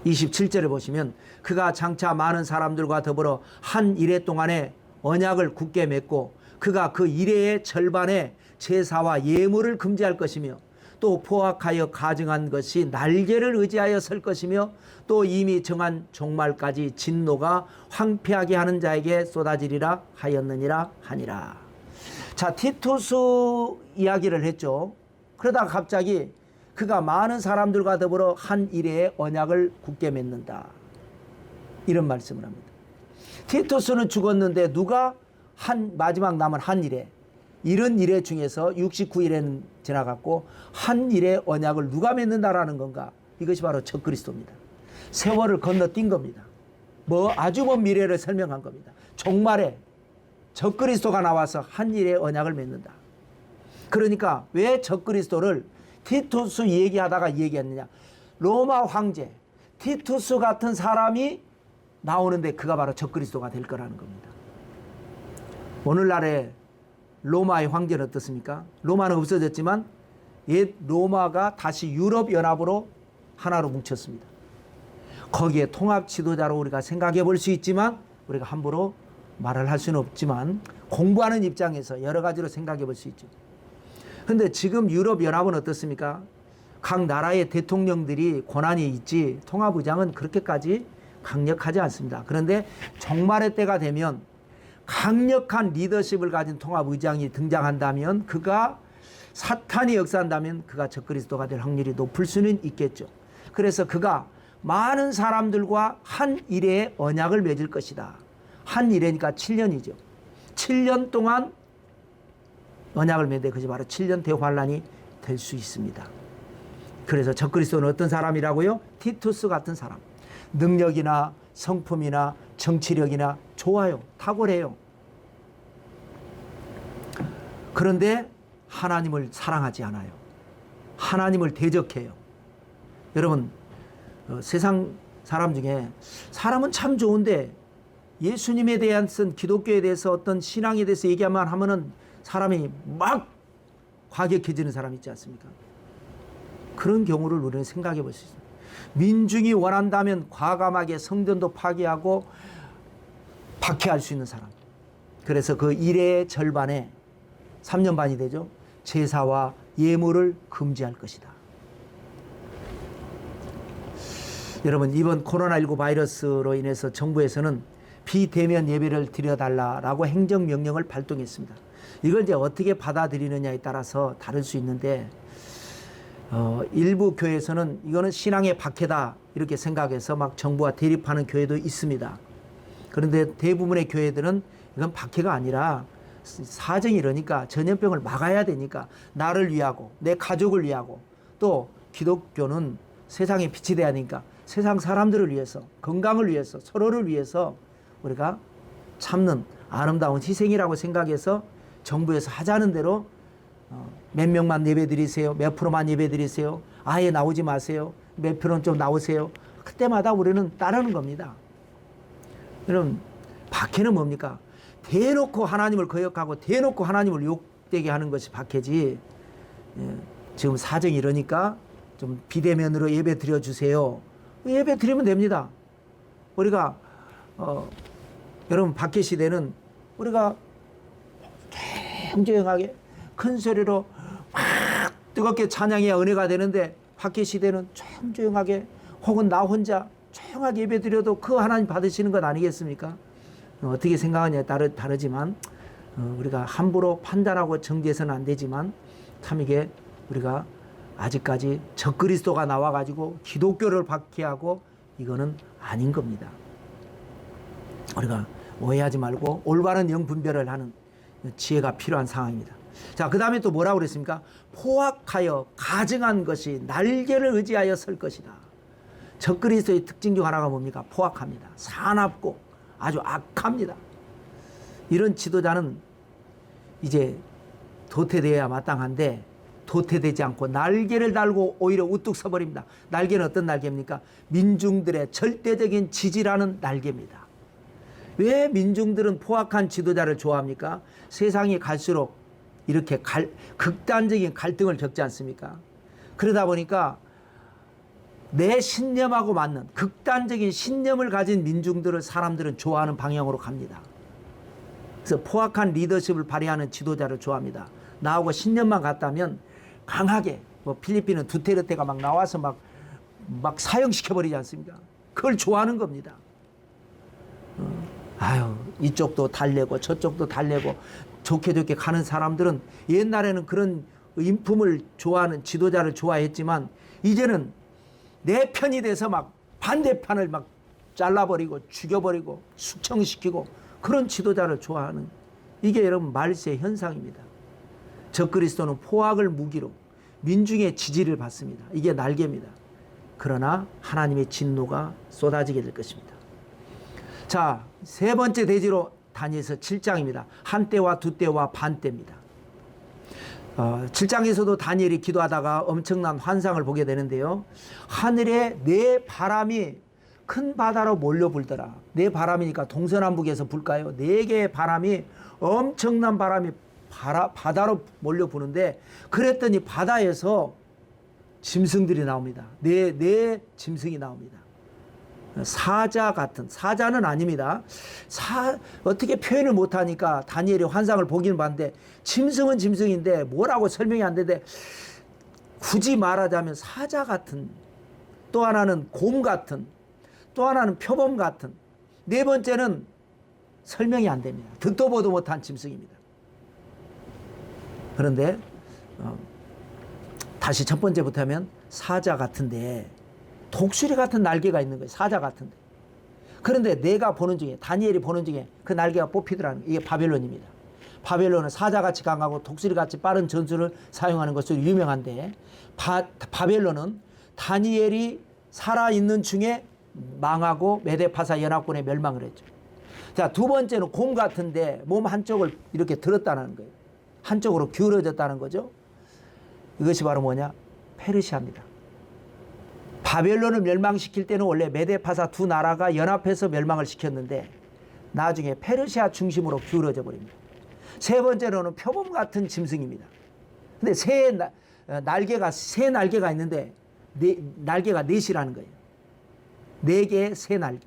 27절에 보시면 그가 장차 많은 사람들과 더불어 한 이래 동안에 언약을 굳게 맺고 그가 그 이래의 절반에 제사와 예물을 금지할 것이며 또 포악하여 가증한 것이 날개를 의지하여 설 것이며 또 이미 정한 종말까지 진노가 황폐하게 하는 자에게 쏟아지리라 하였느니라 하니라. 자, 티투스 이야기를 했죠. 그러다가 갑자기 그가 많은 사람들과 더불어 한 이래의 언약을 굳게 맺는다. 이런 말씀을 합니다. 티투스는 죽었는데 누가 마지막 남은 한 이래, 이런 이래 중에서 69일에는 지나갔고 한 이래 언약을 누가 맺는다라는 건가? 이것이 바로 적그리스도입니다. 세월을 건너뛴 겁니다. 아주 먼 미래를 설명한 겁니다. 종말에 적그리스도가 나와서 한 일의 언약을 맺는다. 그러니까 왜 적그리스도를 티투스 얘기하다가 얘기했느냐? 로마 황제 티투스 같은 사람이 나오는데 그가 바로 적그리스도가 될 거라는 겁니다. 오늘날의 로마의 황제는 어떻습니까? 로마는 없어졌지만 옛 로마가 다시 유럽 연합으로 하나로 뭉쳤습니다. 거기에 통합 지도자로 우리가 생각해 볼 수 있지만 우리가 함부로 말을 할 수는 없지만 공부하는 입장에서 여러 가지로 생각해 볼 수 있죠. 그런데 지금 유럽 연합은 어떻습니까? 각 나라의 대통령들이 권한이 있지 통합의장은 그렇게까지 강력하지 않습니다. 그런데 종말의 때가 되면 강력한 리더십을 가진 통합의장이 등장한다면 그가 사탄이 역사한다면 그가 적그리스도가 될 확률이 높을 수는 있겠죠. 그래서 그가 많은 사람들과 한 일의 언약을 맺을 것이다. 한 일회니까 7년이죠. 7년 동안 언약을 맺는데 그것이 바로 7년 대환란이 될 수 있습니다. 그래서 적그리스도는 어떤 사람이라고요? 티투스 같은 사람. 능력이나 성품이나 정치력이나 좋아요. 탁월해요. 그런데 하나님을 사랑하지 않아요. 하나님을 대적해요. 여러분, 세상 사람 중에 사람은 참 좋은데 예수님에 대한 기독교에 대해서 어떤 신앙에 대해서 얘기하면 하면은 사람이 막 과격해지는 사람 있지 않습니까? 그런 경우를 우리는 생각해 볼 수 있습니다. 민중이 원한다면 과감하게 성전도 파괴하고 박해할 수 있는 사람. 그래서 그 일의 절반에 3년 반이 되죠. 제사와 예물을 금지할 것이다. 여러분, 이번 코로나19 바이러스로 인해서 정부에서는 비대면 예배를 드려달라라고 행정명령을 발동했습니다. 이걸 이제 어떻게 받아들이느냐에 따라서 다를 수 있는데 일부 교회에서는 이거는 신앙의 박해다 이렇게 생각해서 막 정부와 대립하는 교회도 있습니다. 그런데 대부분의 교회들은 이건 박해가 아니라 사정이 이러니까 전염병을 막아야 되니까 나를 위하고 내 가족을 위하고 또 기독교는 세상에 빛이 돼야 하니까 세상 사람들을 위해서 건강을 위해서 서로를 위해서 우리가 참는 아름다운 희생이라고 생각해서 정부에서 하자는 대로 몇 명만 예배 드리세요. 몇 프로만 예배 드리세요. 아예 나오지 마세요. 몇 프로는 좀 나오세요. 그때마다 우리는 따르는 겁니다. 여러분, 박해는 뭡니까? 대놓고 하나님을 거역하고 대놓고 하나님을 욕되게 하는 것이 박해지. 지금 사정이 이러니까 좀 비대면으로 예배 드려주세요. 예배 드리면 됩니다. 우리가 여러분 박해 시대는 우리가 조용하게 큰 소리로 막 뜨겁게 찬양해야 은혜가 되는데 박해 시대는 조용하게 혹은 나 혼자 조용하게 예배 드려도 그 하나님 받으시는 것 아니겠습니까? 어떻게 생각하냐에 다르지만 우리가 함부로 판단하고 정죄해서는 안 되지만 참 이게 우리가 아직까지 적그리스도가 나와가지고 기독교를 박해하고 이거는 아닌 겁니다. 우리가 오해하지 말고 올바른 영분별을 하는 지혜가 필요한 상황입니다. 자, 그 다음에 또 뭐라고 그랬습니까? 포악하여 가증한 것이 날개를 의지하여 설 것이다. 적그리스도의 특징 중 하나가 뭡니까? 포악합니다. 사납고 아주 악합니다. 이런 지도자는 이제 도태되어야 마땅한데 도태되지 않고 날개를 달고 오히려 우뚝 서버립니다. 날개는 어떤 날개입니까? 민중들의 절대적인 지지라는 날개입니다. 왜 민중들은 포악한 지도자를 좋아합니까? 세상이 갈수록 이렇게 극단적인 갈등을 겪지 않습니까? 그러다 보니까 내 신념하고 맞는 극단적인 신념을 가진 민중들을 사람들은 좋아하는 방향으로 갑니다. 그래서 포악한 리더십을 발휘하는 지도자를 좋아합니다. 나하고 신념만 같다면 강하게, 뭐 필리핀은 두테르테가 막 나와서 막 사형시켜버리지 않습니까? 그걸 좋아하는 겁니다. 이쪽도 달래고 저쪽도 달래고 좋게 가는 사람들은 옛날에는 그런 인품을 좋아하는 지도자를 좋아했지만 이제는 내 편이 돼서 막 반대편을 막 잘라버리고 죽여버리고 숙청시키고 그런 지도자를 좋아하는, 이게 여러분 말세의 현상입니다. 적그리스도는 포악을 무기로 민중의 지지를 받습니다. 이게 날개입니다. 그러나 하나님의 진노가 쏟아지게 될 것입니다. 자, 세 번째 대지로 다니엘서 7장입니다. 한때와 두때와 반때입니다. 7장에서도 다니엘이 기도하다가 엄청난 환상을 보게 되는데요. 하늘에 네 바람이 큰 바다로 몰려 불더라. 네 바람이니까 동서남북에서 불까요? 네 개의 바람이, 엄청난 바람이 바다로 몰려 부는데, 그랬더니 바다에서 짐승들이 나옵니다. 네 짐승이 나옵니다. 사자 같은, 사자는 아닙니다. 어떻게 표현을 못하니까 다니엘이 환상을 보기는 봤는데, 짐승은 짐승인데 뭐라고 설명이 안 되는데, 굳이 말하자면 사자 같은, 또 하나는 곰 같은, 또 하나는 표범 같은, 네 번째는 설명이 안 됩니다. 듣도 보도 못한 짐승입니다. 그런데 다시 첫 번째부터 하면 사자 같은데 독수리 같은 날개가 있는 거예요. 사자 같은데. 그런데 내가 보는 중에, 다니엘이 보는 중에 그 날개가 뽑히더라는 거예요. 이게 바벨론입니다. 바벨론은 사자같이 강하고 독수리같이 빠른 전술을 사용하는 것으로 유명한데, 바벨론은 다니엘이 살아있는 중에 망하고 메데파사 연합군에 멸망을 했죠. 자, 두 번째는 곰 같은데 몸 한쪽을 이렇게 들었다는 거예요. 한쪽으로 기울어졌다는 거죠. 이것이 바로 뭐냐? 페르시아입니다. 바벨론을 멸망시킬 때는 원래 메데파사 두 나라가 연합해서 멸망을 시켰는데 나중에 페르시아 중심으로 기울어져 버립니다. 세 번째로는 표범 같은 짐승입니다. 근데 세 날개가 있는데 날개가 넷이라는 거예요. 네 개의 새 날개.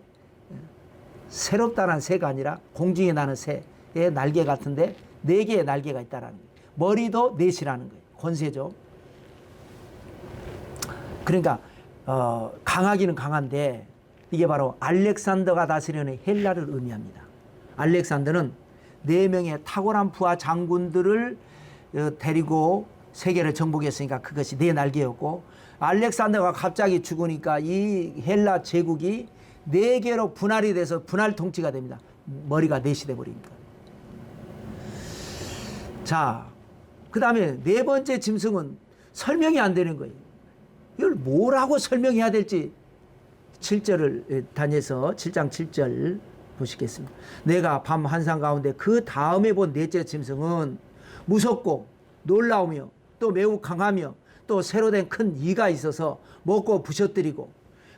새롭다는 새가 아니라 공중에 나는 새의 날개 같은데 네 개의 날개가 있다라는 거예요. 머리도 넷이라는 거예요. 권세죠. 그러니까 강하기는 강한데 이게 바로 알렉산더가 다스리는 헬라를 의미합니다. 알렉산더는 4명의 탁월한 부하 장군들을 데리고 세계를 정복했으니까 그것이 네 날개였고, 알렉산더가 갑자기 죽으니까 이 헬라 제국이 4개로 분할이 돼서 분할 통치가 됩니다. 머리가 넷이 돼버리니까. 자, 그 다음에 네 번째 짐승은 설명이 안 되는 거예요. 이걸 뭐라고 설명해야 될지 7절을 다녀서 7장 7절 보시겠습니다. 내가 밤 환상 가운데 그 다음에 본 넷째 짐승은 무섭고 놀라우며 또 매우 강하며 또 새로 된 큰 이가 있어서 먹고 부셔뜨리고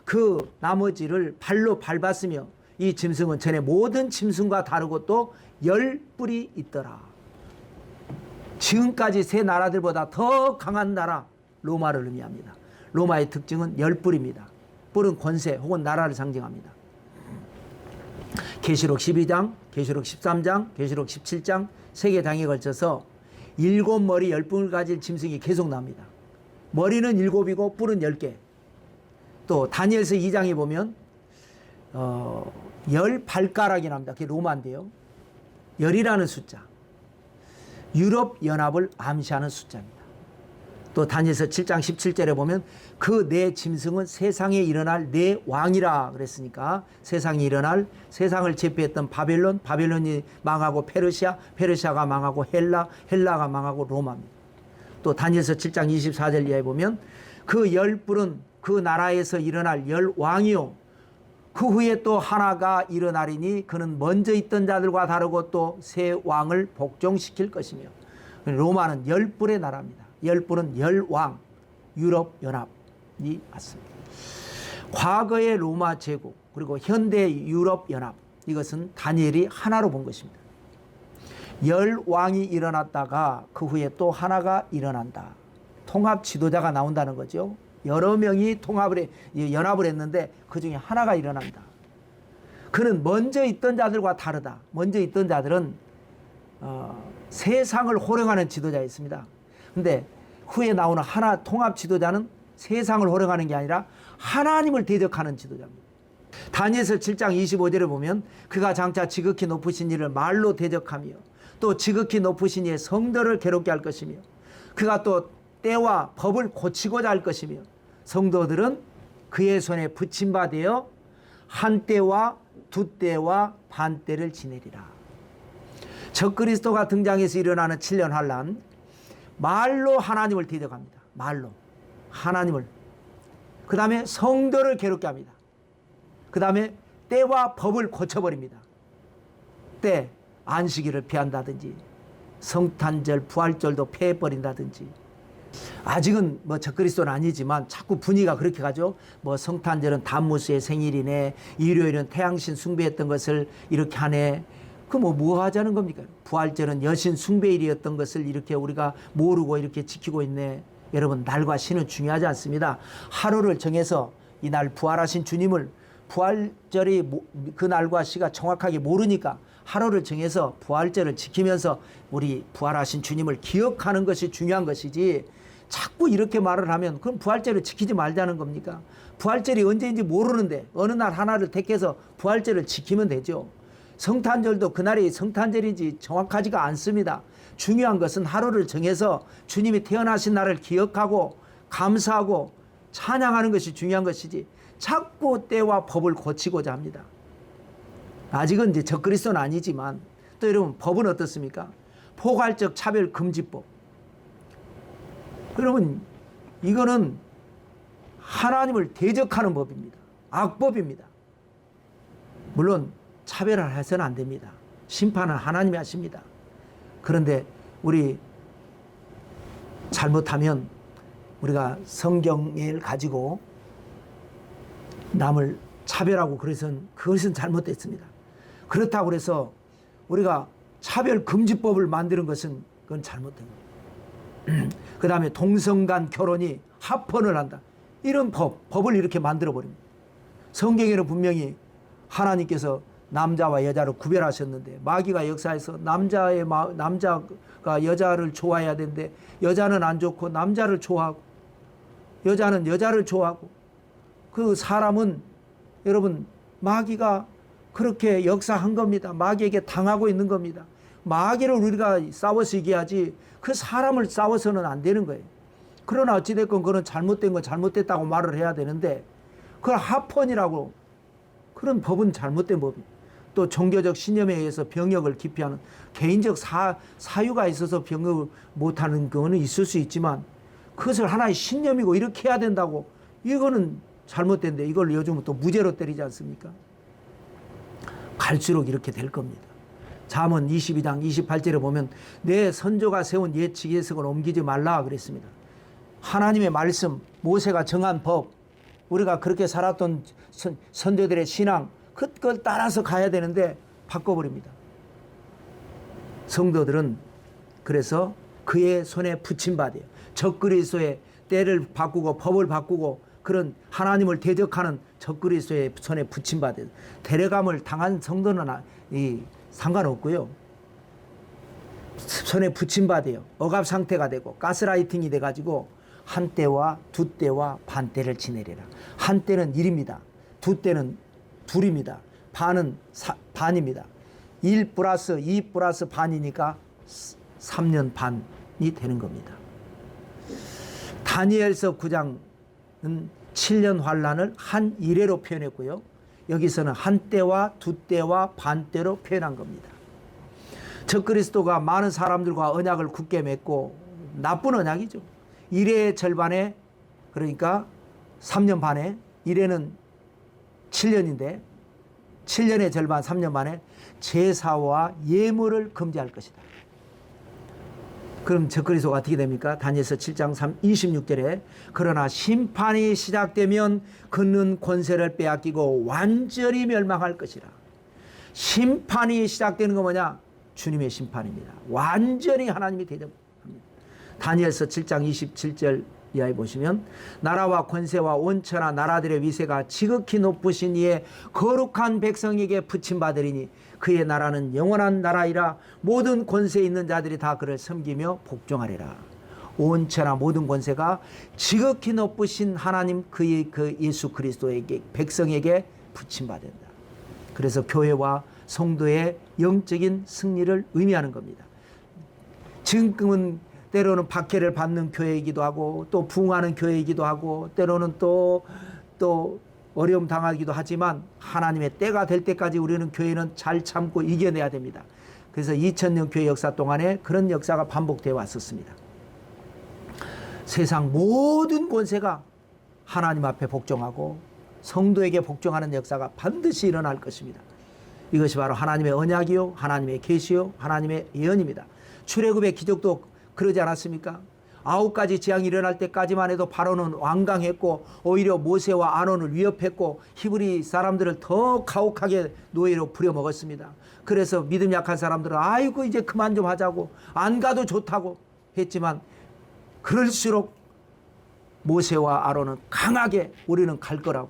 그 나머지를 발로 밟았으며 이 짐승은 전에 모든 짐승과 다르고 또 10뿔이 있더라. 지금까지 세 나라들보다 더 강한 나라 로마를 의미합니다. 로마의 특징은 10뿔입니다. 뿔은 권세 혹은 나라를 상징합니다. 계시록 12장, 계시록 13장, 계시록 17장 3개 장에 걸쳐서 7머리 10뿔을 가진 짐승이 계속 나옵니다. 머리는 7이고 뿔은 10개. 또 다니엘서 2장에 보면 10발가락이 나옵니다. 그게 로마인데요. 10이라는 숫자. 유럽 연합을 암시하는 숫자입니다. 또 다니엘서 7장 17절에 보면 그 내 짐승은 세상에 일어날 내 왕이라 그랬으니까 세상에 일어날 세상을 제패했던 바벨론, 바벨론이 망하고 페르시아, 페르시아가 망하고 헬라, 헬라가 망하고 로마입니다. 또 다니엘서 7장 24절 이하에 보면 그 열불은 그 나라에서 일어날 열 왕이요 그 후에 또 하나가 일어나리니 그는 먼저 있던 자들과 다르고 또 새 왕을 복종시킬 것이며 로마는 열불의 나라입니다. 열불은 열왕, 유럽연합이 맞습니다. 과거의 로마 제국 그리고 현대 유럽연합 이것은 다니엘이 하나로 본 것입니다. 열왕이 일어났다가 그 후에 또 하나가 일어난다. 통합 지도자가 나온다는 거죠. 여러 명이 연합을 했는데 그 중에 하나가 일어난다. 그는 먼저 있던 자들과 다르다. 먼저 있던 자들은 세상을 호령하는 지도자였습니다. 근데 후에 나오는 하나 통합 지도자는 세상을 호령하는 게 아니라 하나님을 대적하는 지도자입니다. 다니엘서 7장 25절에 보면 그가 장차 지극히 높으신 이를 말로 대적하며 또 지극히 높으신 이의 성도를 괴롭게 할 것이며 그가 또 때와 법을 고치고자 할 것이며 성도들은 그의 손에 붙임바 되어 한 때와 두 때와 반 때를 지내리라. 적그리스도가 등장해서 일어나는 7년 환란 말로 하나님을 대적합니다. 말로 하나님을 그 다음에 성도를 괴롭게 합니다. 그 다음에 때와 법을 고쳐버립니다. 때 안식일을 피한다든지 성탄절 부활절도 폐해버린다든지 아직은 뭐 적그리스도는 아니지만 자꾸 분위기가 그렇게 가죠. 뭐 성탄절은 담무스의 생일이네, 일요일은 태양신 숭배했던 것을 이렇게 하네. 그 뭐 하자는 겁니까? 부활절은 여신 숭배일이었던 것을 이렇게 우리가 모르고 이렇게 지키고 있네. 여러분 날과 시는 중요하지 않습니다. 하루를 정해서 이날 부활하신 주님을 부활절이 그 날과 시가 정확하게 모르니까 하루를 정해서 부활절을 지키면서 우리 부활하신 주님을 기억하는 것이 중요한 것이지 자꾸 이렇게 말을 하면 그럼 부활절을 지키지 말자는 겁니까? 부활절이 언제인지 모르는데 어느 날 하나를 택해서 부활절을 지키면 되죠. 성탄절도 그날이 성탄절인지 정확하지가 않습니다. 중요한 것은 하루를 정해서 주님이 태어나신 날을 기억하고 감사하고 찬양하는 것이 중요한 것이지 자꾸 때와 법을 고치고자 합니다. 아직은 이제 적그리스도는 아니지만 또 여러분 법은 어떻습니까? 포괄적 차별금지법. 여러분 이거는 하나님을 대적하는 법입니다. 악법입니다. 물론 차별을 해서는 안 됩니다. 심판은 하나님이 하십니다. 그런데 우리 잘못하면 우리가 성경을 가지고 남을 차별하고 그것은 잘못됐습니다. 그렇다고 해서 우리가 차별금지법을 만드는 것은 그건 잘못된 겁니다. 그 다음에 동성간 결혼이 합헌을 한다. 이런 법을 이렇게 만들어버립니다. 성경에는 분명히 하나님께서 남자와 여자를 구별하셨는데 마귀가 역사에서 남자가 여자를 좋아해야 되는데 여자는 안 좋고 남자를 좋아하고 여자는 여자를 좋아하고 그 사람은 여러분 마귀가 그렇게 역사한 겁니다. 마귀에게 당하고 있는 겁니다. 마귀를 우리가 싸워서 이겨야지 그 사람을 싸워서는 안 되는 거예요. 그러나 어찌됐건 그건 잘못된 건 잘못됐다고 말을 해야 되는데 그걸 합헌이라고 그런 법은 잘못된 법입니다. 또 종교적 신념에 의해서 병역을 기피하는 개인적 사유가 있어서 병역을 못하는 거는 있을 수 있지만 그것을 하나의 신념이고 이렇게 해야 된다고 이거는 잘못된데 이걸 요즘은 또 무죄로 때리지 않습니까? 갈수록 이렇게 될 겁니다. 잠언 22장 28절에 보면 내 선조가 세운 옛 지계석을 옮기지 말라 그랬습니다. 하나님의 말씀, 모세가 정한 법, 우리가 그렇게 살았던 선조들의 신앙 그걸 따라서 가야 되는데 바꿔버립니다. 성도들은 그래서 그의 손에 붙임받아요. 적그리스도의 때를 바꾸고 법을 바꾸고 그런 하나님을 대적하는 적그리스도의 손에 붙임받아요. 데려감을 당한 성도는 상관없고요. 손에 붙임받아요. 억압 상태가 되고 가스라이팅이 돼가지고 한 때와 두 때와 반 때를 지내리라. 한 때는 1입니다. 두 때는 2입니다. 반은 반입니다. 1 플러스 2 플러스 반이니까 3년 반이 되는 겁니다. 다니엘서 9장은 7년 환란을 한 이래로 표현했고요. 여기서는 한 때와 두 때와 반 때로 표현한 겁니다. 적그리스도가 많은 사람들과 언약을 굳게 맺고 나쁜 언약이죠. 이래의 절반에, 그러니까 3년 반에, 이래는 7년인데 7년의 절반 3년 반에 제사와 예물을 금지할 것이다. 그럼 적그리스도가 어떻게 됩니까? 다니엘서 7장 26절에 그러나 심판이 시작되면 그는 권세를 빼앗기고 완전히 멸망할 것이라. 심판이 시작되는 거 뭐냐? 주님의 심판입니다. 완전히 하나님이 대접합니다. 다니엘서 7장 27절 이하에 보시면 나라와 권세와 온천하 나라들의 위세가 지극히 높으신 이의 거룩한 백성에게 붙임받으리니 그의 나라는 영원한 나라이라. 모든 권세 있는 자들이 다 그를 섬기며 복종하리라. 온천하 모든 권세가 지극히 높으신 하나님 그의 그 예수 그리스도에게 백성에게 붙임받는다. 그래서 교회와 성도의 영적인 승리를 의미하는 겁니다. 지금은 때로는 박해를 받는 교회이기도 하고 또 부흥하는 교회이기도 하고 때로는 또 어려움 당하기도 하지만 하나님의 때가 될 때까지 우리는 교회는 잘 참고 이겨내야 됩니다. 그래서 2000년 교회 역사 동안에 그런 역사가 반복되어 왔었습니다. 세상 모든 권세가 하나님 앞에 복종하고 성도에게 복종하는 역사가 반드시 일어날 것입니다. 이것이 바로 하나님의 언약이요 하나님의 계시요 하나님의 예언입니다. 출애굽의 기적도 그러지 않았습니까? 9가지 재앙이 일어날 때까지만 해도 바로는 완강했고 오히려 모세와 아론을 위협했고 히브리 사람들을 더 가혹하게 노예로 부려먹었습니다. 그래서 믿음 약한 사람들은 아이고 이제 그만 좀 하자고 안 가도 좋다고 했지만 그럴수록 모세와 아론은 강하게 우리는 갈 거라고,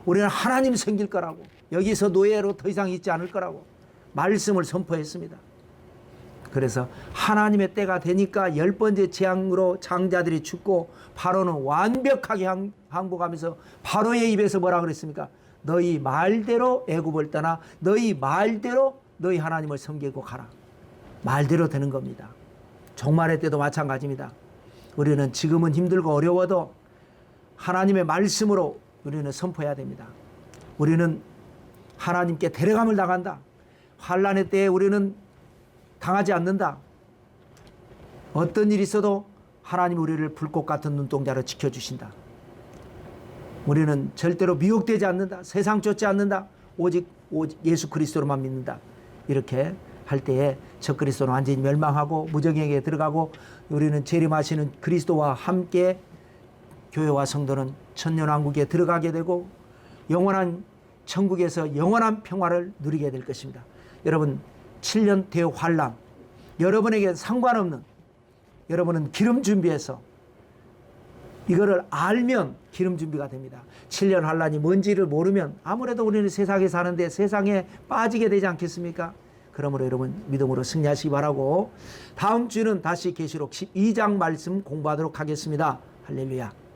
우리는 하나님 섬길 거라고, 여기서 노예로 더 이상 있지 않을 거라고 말씀을 선포했습니다. 그래서 하나님의 때가 되니까 10번째 재앙으로 장자들이 죽고 바로는 완벽하게 항복하면서 바로의 입에서 뭐라 그랬습니까? 너희 말대로 애굽을 떠나 너희 말대로 너희 하나님을 섬기고 가라. 말대로 되는 겁니다. 종말의 때도 마찬가지입니다. 우리는 지금은 힘들고 어려워도 하나님의 말씀으로 우리는 선포해야 됩니다. 우리는 하나님께 데려감을 당한다. 환난의 때에 우리는 당하지 않는다. 어떤 일이 있어도 하나님 우리를 불꽃 같은 눈동자로 지켜주신다. 우리는 절대로 미혹되지 않는다. 세상 쫓지 않는다. 오직 예수 그리스도로만 믿는다. 이렇게 할 때에 적그리스도는 완전히 멸망하고 무정에게 들어가고 우리는 재림하시는 그리스도와 함께 교회와 성도는 천년왕국에 들어가게 되고 영원한 천국에서 영원한 평화를 누리게 될 것입니다. 여러분 7년 대환란, 여러분에게 상관없는, 여러분은 기름 준비해서 이거를 알면 기름 준비가 됩니다. 7년 환란이 뭔지를 모르면 아무래도 우리는 세상에 사는데 세상에 빠지게 되지 않겠습니까? 그러므로 여러분 믿음으로 승리하시기 바라고 다음 주는 다시 계시록 12장 말씀 공부하도록 하겠습니다. 할렐루야.